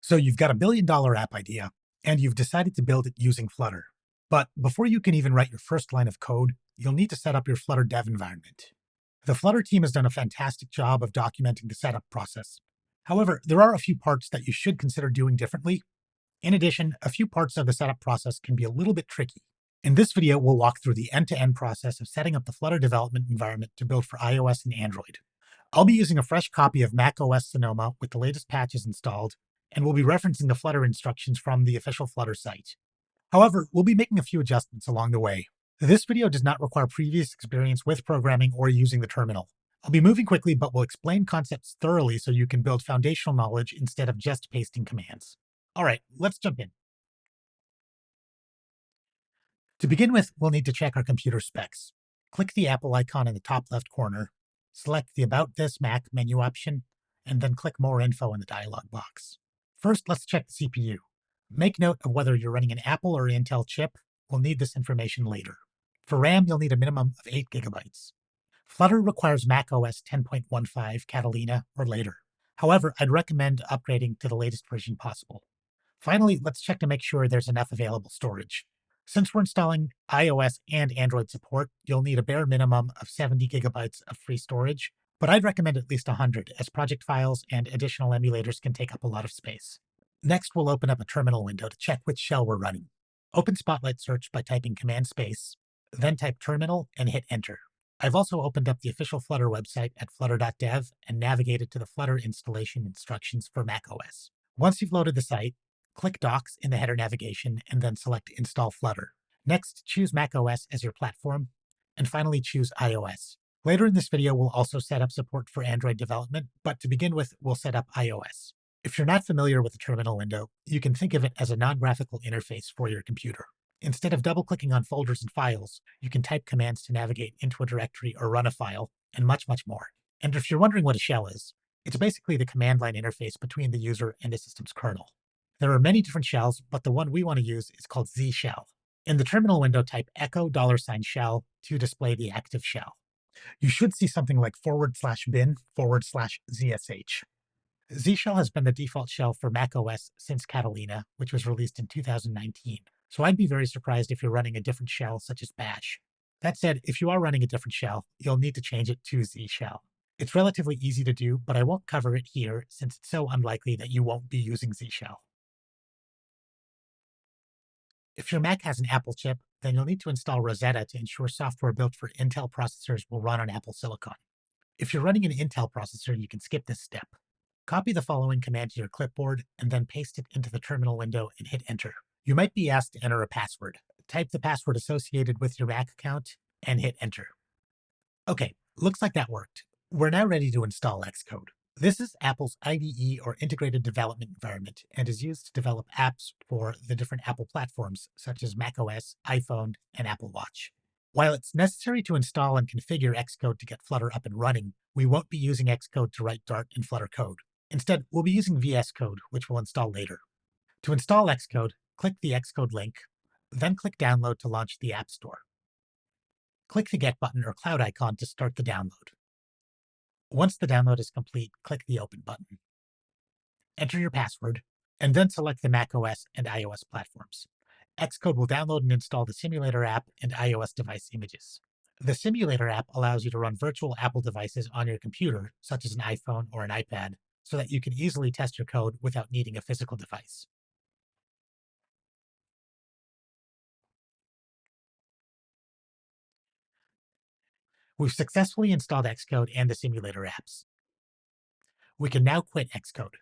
So you've got $1 billion app idea, and you've decided to build it using Flutter. But before you can even write your first line of code, you'll need to set up your Flutter dev environment. The Flutter team has done a fantastic job of documenting the setup process. However, there are a few parts that you should consider doing differently. In addition, a few parts of the setup process can be a little bit tricky. In this video, we'll walk through the end-to-end process of setting up the Flutter development environment to build for iOS and Android. I'll be using a fresh copy of macOS Sonoma with the latest patches installed, and we'll be referencing the Flutter instructions from the official Flutter site. However, we'll be making a few adjustments along the way. This video does not require previous experience with programming or using the terminal. I'll be moving quickly, but will explain concepts thoroughly so you can build foundational knowledge instead of just pasting commands. All right, let's jump in. To begin with, we'll need to check our computer specs. Click the Apple icon in the top left corner, select the About This Mac menu option, and then click More Info in the dialog box. First, let's check the CPU. Make note of whether you're running an Apple or Intel chip. We'll need this information later. For RAM, you'll need a minimum of 8 GB. Flutter requires macOS 10.15 Catalina or later. However, I'd recommend upgrading to the latest version possible. Finally, let's check to make sure there's enough available storage. Since we're installing iOS and Android support, you'll need a bare minimum of 70 GB of free storage, but I'd recommend at least 100, as project files and additional emulators can take up a lot of space. Next, we'll open up a terminal window to check which shell we're running. Open Spotlight Search by typing Command Space, then type Terminal and hit Enter. I've also opened up the official Flutter website at flutter.dev and navigated to the Flutter installation instructions for macOS. Once you've loaded the site, click Docs in the header navigation and then select Install Flutter. Next, choose macOS as your platform, and finally choose iOS. Later in this video, we'll also set up support for Android development, but to begin with, we'll set up iOS. If you're not familiar with the terminal window, you can think of it as a non-graphical interface for your computer. Instead of double-clicking on folders and files, you can type commands to navigate into a directory or run a file, and much, much more. And if you're wondering what a shell is, it's basically the command line interface between the user and the system's kernel. There are many different shells, but the one we want to use is called Z shell. In the terminal window, type echo $shell to display the active shell. You should see something like /bin/ZSH. Z shell has been the default shell for macOS since Catalina, which was released in 2019. So I'd be very surprised if you're running a different shell, such as Bash. That said, if you are running a different shell, you'll need to change it to Z shell. It's relatively easy to do, but I won't cover it here since it's so unlikely that you won't be using Z shell. If your Mac has an Apple chip, then you'll need to install Rosetta to ensure software built for Intel processors will run on Apple Silicon. If you're running an Intel processor, you can skip this step. Copy the following command to your clipboard and then paste it into the terminal window and hit Enter. You might be asked to enter a password. Type the password associated with your Mac account and hit Enter. Okay, looks like that worked. We're now ready to install XCode. This is Apple's IDE or Integrated Development Environment and is used to develop apps for the different Apple platforms such as macOS, iPhone, and Apple Watch. While it's necessary to install and configure XCode to get Flutter up and running, we won't be using XCode to write Dart and Flutter code. Instead, we'll be using VSCode, which we'll install later. To install XCode, click the XCode link, then click Download to launch the App Store. Click the Get button or cloud icon to start the download. Once the download is complete, click the Open button. Enter your password, and then select the macOS and iOS platforms. XCode will download and install the Simulator app and iOS device images. The Simulator app allows you to run virtual Apple devices on your computer, such as an iPhone or an iPad, so that you can easily test your code without needing a physical device. We've successfully installed XCode and the Simulator apps. We can now quit XCode.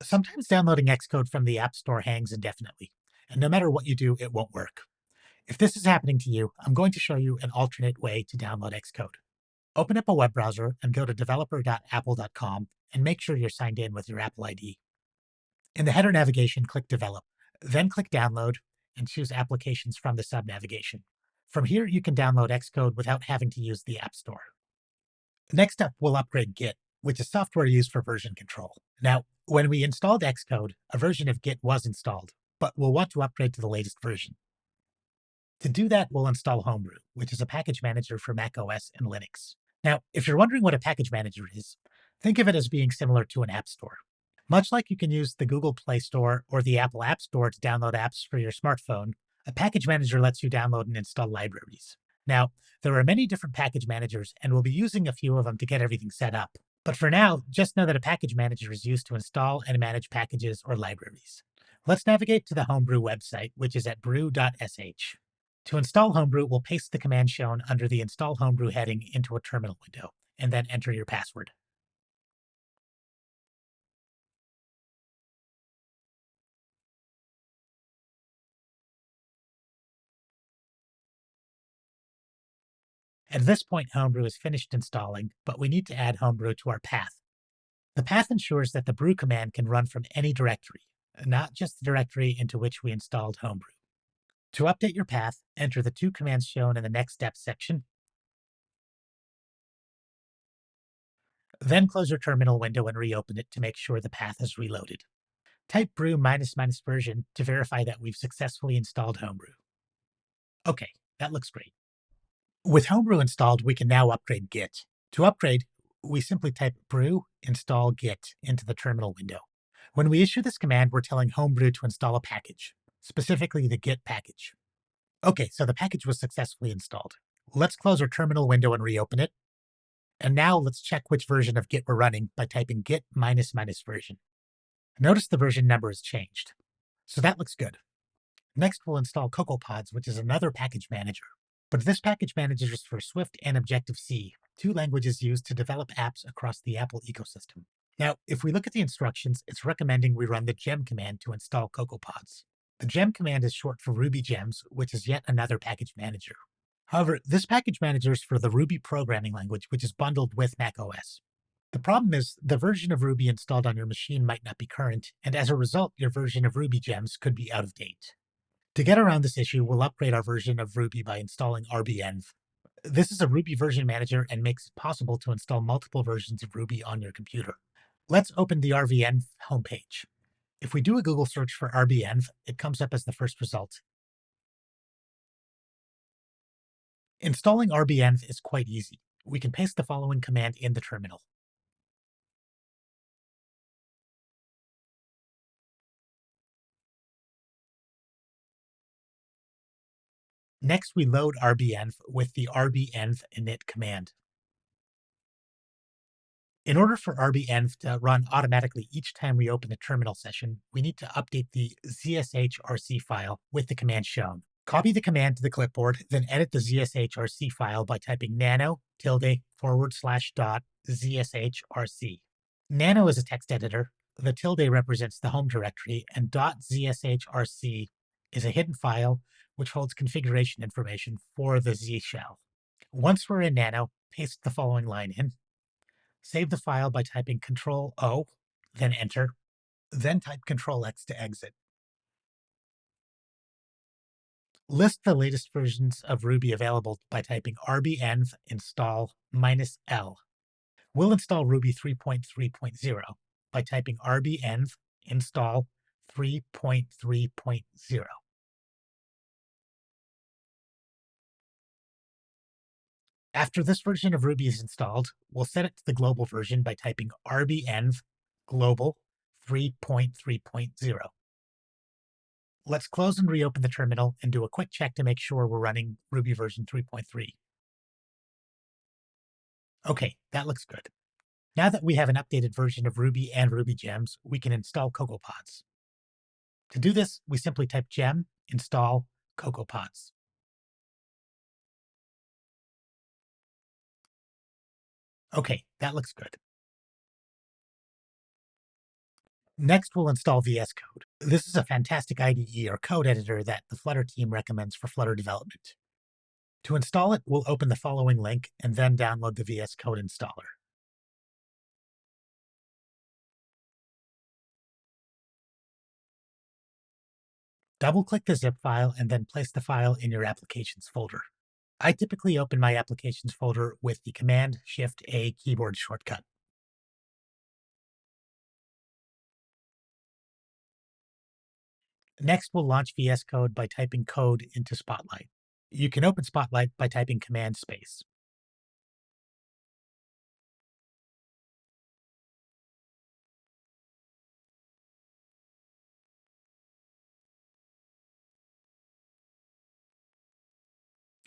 Sometimes downloading XCode from the App Store hangs indefinitely, and no matter what you do, it won't work. If this is happening to you, I'm going to show you an alternate way to download XCode. Open up a web browser and go to developer.apple.com and make sure you're signed in with your Apple ID. In the header navigation, click Develop, then click Download and choose Applications from the sub-navigation. From here, you can download XCode without having to use the App Store. Next up, we'll upgrade Git, which is software used for version control. Now, when we installed XCode, a version of Git was installed, but we'll want to upgrade to the latest version. To do that, we'll install Homebrew, which is a package manager for macOS and Linux. Now, if you're wondering what a package manager is, think of it as being similar to an app store. Much like you can use the Google Play Store or the Apple App Store to download apps for your smartphone, a package manager lets you download and install libraries. Now, there are many different package managers, and we'll be using a few of them to get everything set up. But for now, just know that a package manager is used to install and manage packages or libraries. Let's navigate to the Homebrew website, which is at brew.sh. To install Homebrew, we'll paste the command shown under the Install Homebrew heading into a terminal window, and then enter your password. At this point, Homebrew is finished installing, but we need to add Homebrew to our path. The path ensures that the brew command can run from any directory, not just the directory into which we installed Homebrew. To update your path, enter the two commands shown in the Next Steps section. Then close your terminal window and reopen it to make sure the path is reloaded. Type brew ---- version to verify that we've successfully installed Homebrew. Okay, that looks great. With Homebrew installed, we can now upgrade Git. To upgrade, we simply type brew install git into the terminal window. When we issue this command, we're telling Homebrew to install a package, specifically the Git package. Okay, so the package was successfully installed. Let's close our terminal window and reopen it. And now let's check which version of Git we're running by typing git ---- version. Notice the version number has changed. So that looks good. Next, we'll install CocoaPods, which is another package manager. But this package manager is for Swift and Objective-C, two languages used to develop apps across the Apple ecosystem. Now, if we look at the instructions, it's recommending we run the gem command to install CocoaPods. The gem command is short for Ruby Gems, which is yet another package manager. However, this package manager is for the Ruby programming language, which is bundled with macOS. The problem is the version of Ruby installed on your machine might not be current, and as a result, your version of Ruby Gems could be out of date. To get around this issue, we'll upgrade our version of Ruby by installing RBenv. This is a Ruby version manager and makes it possible to install multiple versions of Ruby on your computer. Let's open the RBenv homepage. If we do a Google search for RBenv, it comes up as the first result. Installing RBenv is quite easy. We can paste the following command in the terminal. Next, we load RBenv with the RBenv init command. In order for RBenv to run automatically each time we open the terminal session, we need to update the zshrc file with the command shown. Copy the command to the clipboard, then edit the zshrc file by typing nano ~.zshrc. Nano is a text editor, the tilde represents the home directory, and .zshrc is a hidden file which holds configuration information for the Z shell. Once we're in Nano, paste the following line in. Save the file by typing Ctrl-O, then Enter, then type Ctrl-X to exit. List the latest versions of Ruby available by typing RBenv install -L. We'll install Ruby 3.3.0 by typing RBenv install 3.3.0. After this version of Ruby is installed, we'll set it to the global version by typing RBenv global 3.3.0. Let's close and reopen the terminal and do a quick check to make sure we're running Ruby version 3.3. Okay, that looks good. Now that we have an updated version of Ruby and Ruby Gems, we can install CocoaPods. To do this, we simply type gem install CocoaPods. Okay, that looks good. Next, we'll install VS Code. This is a fantastic IDE or code editor that the Flutter team recommends for Flutter development. To install it, we'll open the following link and then download the VS Code installer. Double-click the zip file and then place the file in your Applications folder. I typically open my Applications folder with the Command-Shift-A keyboard shortcut. Next, we'll launch VS Code by typing code into Spotlight. You can open Spotlight by typing Command space.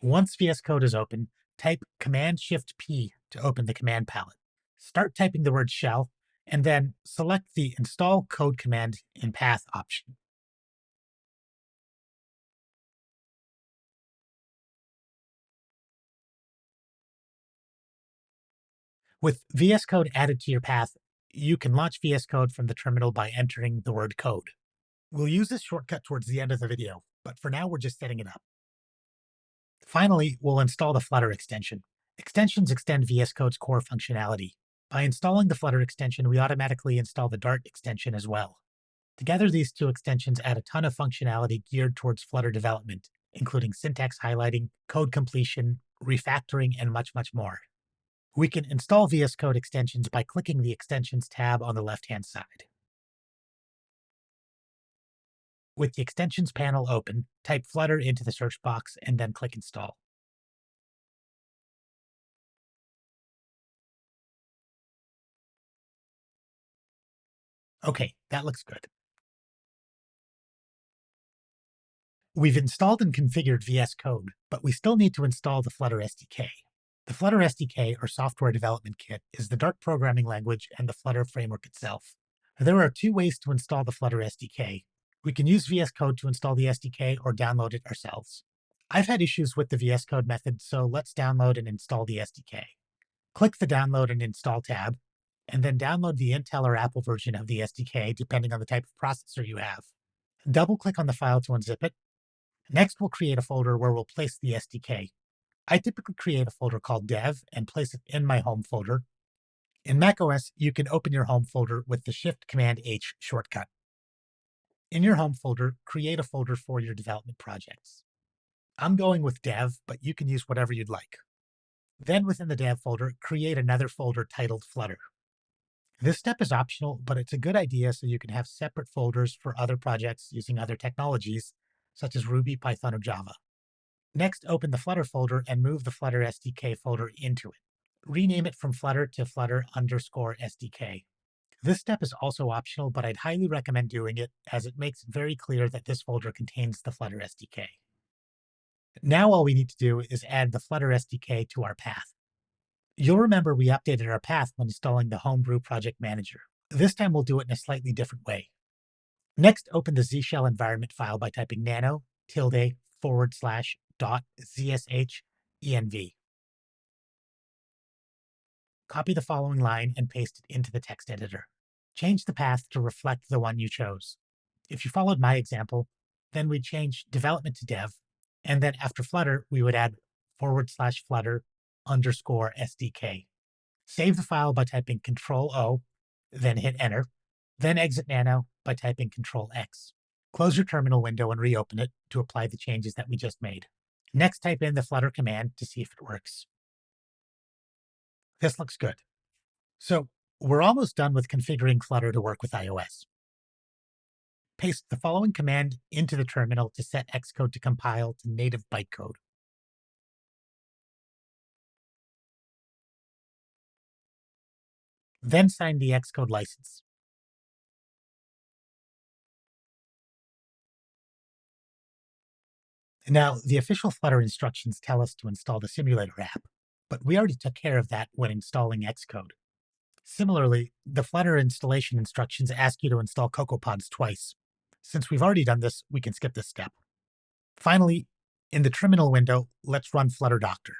Once VS Code is open, type Command-Shift-P to open the command palette. Start typing the word shell, and then select the Install Code Command in Path option. With VS Code added to your path, you can launch VS Code from the terminal by entering the word code. We'll use this shortcut towards the end of the video, but for now we're just setting it up. Finally, we'll install the Flutter extension. Extensions extend VS Code's core functionality. By installing the Flutter extension, we automatically install the Dart extension as well. Together, these two extensions add a ton of functionality geared towards Flutter development, including syntax highlighting, code completion, refactoring, and much, much more. We can install VS Code extensions by clicking the Extensions tab on the left-hand side. With the Extensions panel open, type Flutter into the search box and then click Install. Okay, that looks good. We've installed and configured VS Code, but we still need to install the Flutter SDK. The Flutter SDK, or Software Development Kit, is the Dart programming language and the Flutter framework itself. There are two ways to install the Flutter SDK. We can use VS Code to install the SDK or download it ourselves. I've had issues with the VS Code method, so let's download and install the SDK. Click the Download and Install tab, and then download the Intel or Apple version of the SDK, depending on the type of processor you have. Double-click on the file to unzip it. Next, we'll create a folder where we'll place the SDK. I typically create a folder called dev and place it in my home folder. In macOS, you can open your home folder with the Shift-Command-H shortcut. In your home folder, create a folder for your development projects. I'm going with dev, but you can use whatever you'd like. Then within the dev folder, create another folder titled Flutter. This step is optional, but it's a good idea so you can have separate folders for other projects using other technologies, such as Ruby, Python, or Java. Next, open the Flutter folder and move the Flutter SDK folder into it. Rename it from Flutter to Flutter_SDK. This step is also optional, but I'd highly recommend doing it as it makes it very clear that this folder contains the Flutter SDK. Now all we need to do is add the Flutter SDK to our path. You'll remember we updated our path when installing the Homebrew project manager. This time we'll do it in a slightly different way. Next, open the Z shell environment file by typing nano ~.zsh-env. Copy the following line and paste it into the text editor. Change the path to reflect the one you chose. If you followed my example, then we'd change development to dev, and then after Flutter, we would add /Flutter_SDK. Save the file by typing Ctrl-O, then hit Enter, then exit Nano by typing Ctrl-X. Close your terminal window and reopen it to apply the changes that we just made. Next, type in the Flutter command to see if it works. This looks good. So we're almost done with configuring Flutter to work with iOS. Paste the following command into the terminal to set XCode to compile to native bytecode. Then sign the XCode license. Now, the official Flutter instructions tell us to install the simulator app, but we already took care of that when installing XCode. Similarly, the Flutter installation instructions ask you to install CocoaPods twice. Since we've already done this, we can skip this step. Finally, in the terminal window, let's run Flutter Doctor.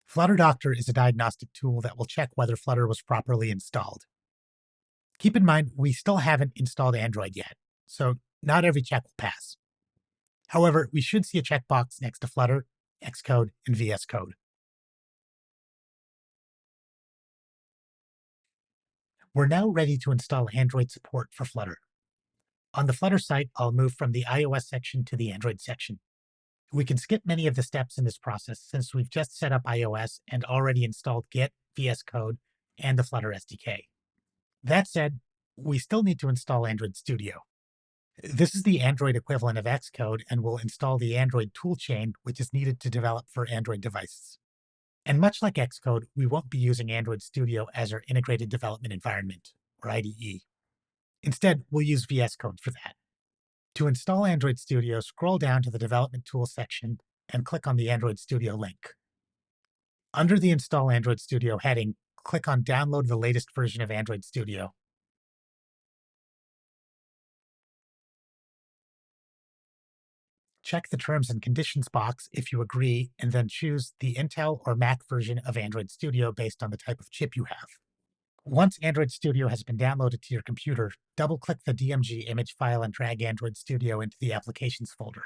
Flutter Doctor is a diagnostic tool that will check whether Flutter was properly installed. Keep in mind, we still haven't installed Android yet, so not every check will pass. However, we should see a checkbox next to Flutter, XCode, and VS Code. We're now ready to install Android support for Flutter. On the Flutter site, I'll move from the iOS section to the Android section. We can skip many of the steps in this process since we've just set up iOS and already installed Git, VS Code, and the Flutter SDK. That said, we still need to install Android Studio. This is the Android equivalent of XCode and will install the Android toolchain, which is needed to develop for Android devices. And much like Xcode, we won't be using Android Studio as our integrated development environment, or IDE. Instead, we'll use VS Code for that. To install Android Studio, scroll down to the Development Tools section and click on the Android Studio link. Under the Install Android Studio heading, click on Download the latest version of Android Studio. Check the Terms and Conditions box if you agree, and then choose the Intel or Mac version of Android Studio based on the type of chip you have. Once Android Studio has been downloaded to your computer, double-click the DMG image file and drag Android Studio into the Applications folder.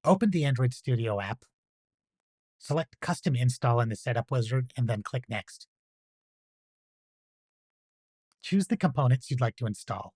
Open the Android Studio app, select Custom Install in the Setup wizard, and then click Next. Choose the components you'd like to install.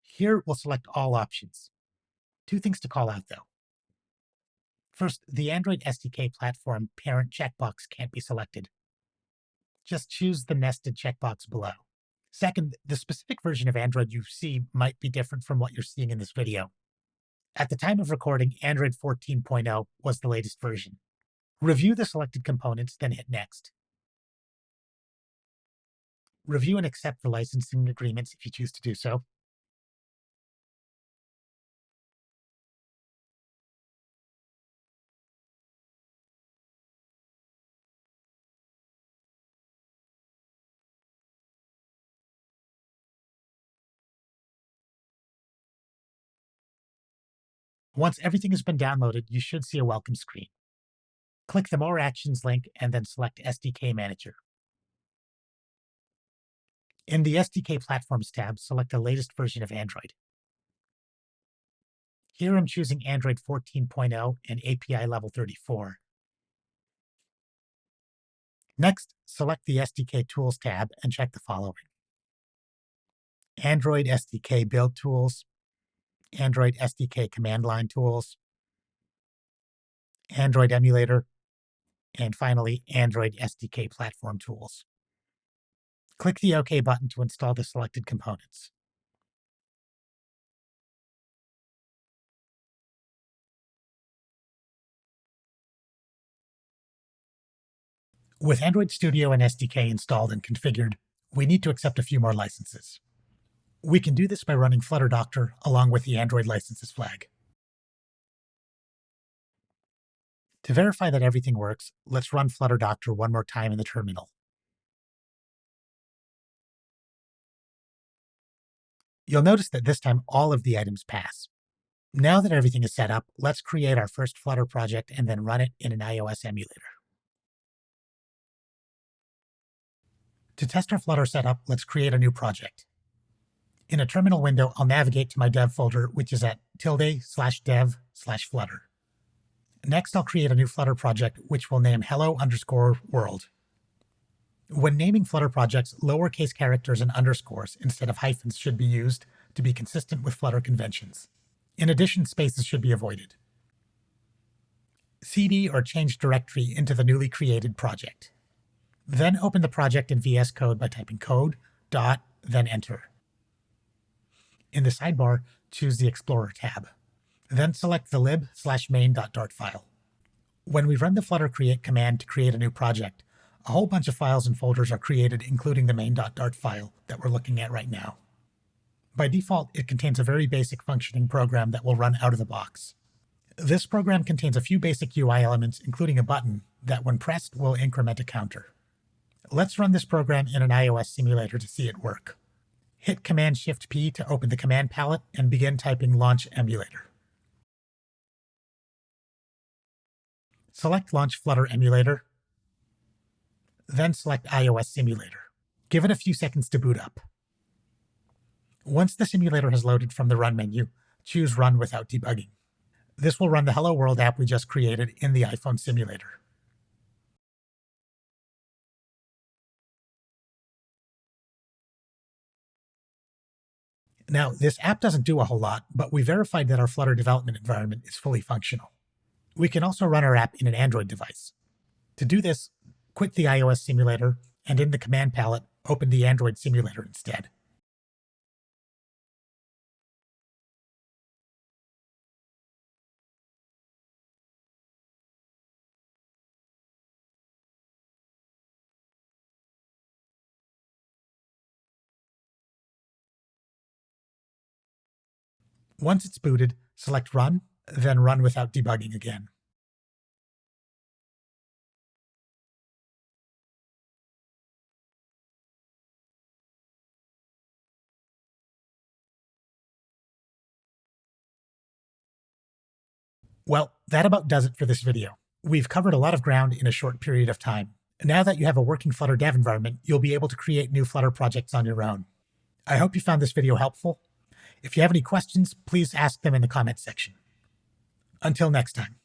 Here, we'll select all options. Two things to call out, though. First, the Android SDK platform parent checkbox can't be selected. Just choose the nested checkbox below. Second, the specific version of Android you see might be different from what you're seeing in this video. At the time of recording, Android 14.0 was the latest version. Review the selected components, then hit Next. Review and accept the licensing agreements if you choose to do so. Once everything has been downloaded, you should see a welcome screen. Click the More Actions link and then select SDK Manager. In the SDK Platforms tab, select the latest version of Android. Here I'm choosing Android 14.0 and API level 34. Next, select the SDK Tools tab and check the following: Android SDK Build Tools, Android SDK Command Line Tools, Android Emulator, and finally, Android SDK Platform Tools. Click the OK button to install the selected components. With Android Studio and SDK installed and configured, we need to accept a few more licenses. We can do this by running Flutter Doctor along with the Android licenses flag. To verify that everything works, let's run Flutter Doctor one more time in the terminal. You'll notice that this time all of the items pass. Now that everything is set up, let's create our first Flutter project and then run it in an iOS emulator. To test our Flutter setup, let's create a new project. In a terminal window, I'll navigate to my dev folder, which is at ~dev/flutter. Next, I'll create a new Flutter project, which we'll name hello_world. When naming Flutter projects, lowercase characters and underscores instead of hyphens should be used to be consistent with Flutter conventions. In addition, spaces should be avoided. cd or change directory into the newly created project. Then open the project in VS Code by typing code, then enter. In the sidebar, choose the Explorer tab. Then select the lib/main.dart file. When we run the Flutter create command to create a new project, a whole bunch of files and folders are created, including the main.dart file that we're looking at right now. By default, it contains a very basic functioning program that will run out of the box. This program contains a few basic UI elements, including a button that, when pressed, will increment a counter. Let's run this program in an iOS simulator to see it work. Hit Command-Shift-P to open the command palette and begin typing Launch Emulator. Select Launch Flutter Emulator, then select iOS Simulator. Give it a few seconds to boot up. Once the simulator has loaded from the Run menu, choose Run without debugging. This will run the Hello World app we just created in the iPhone simulator. Now, this app doesn't do a whole lot, but we verified that our Flutter development environment is fully functional. We can also run our app in an Android device. To do this, quit the iOS simulator, and in the command palette, open the Android simulator instead. Once it's booted, select Run, then run without debugging again. Well, that about does it for this video. We've covered a lot of ground in a short period of time. Now that you have a working Flutter dev environment, you'll be able to create new Flutter projects on your own. I hope you found this video helpful. If you have any questions, please ask them in the comments section. Until next time.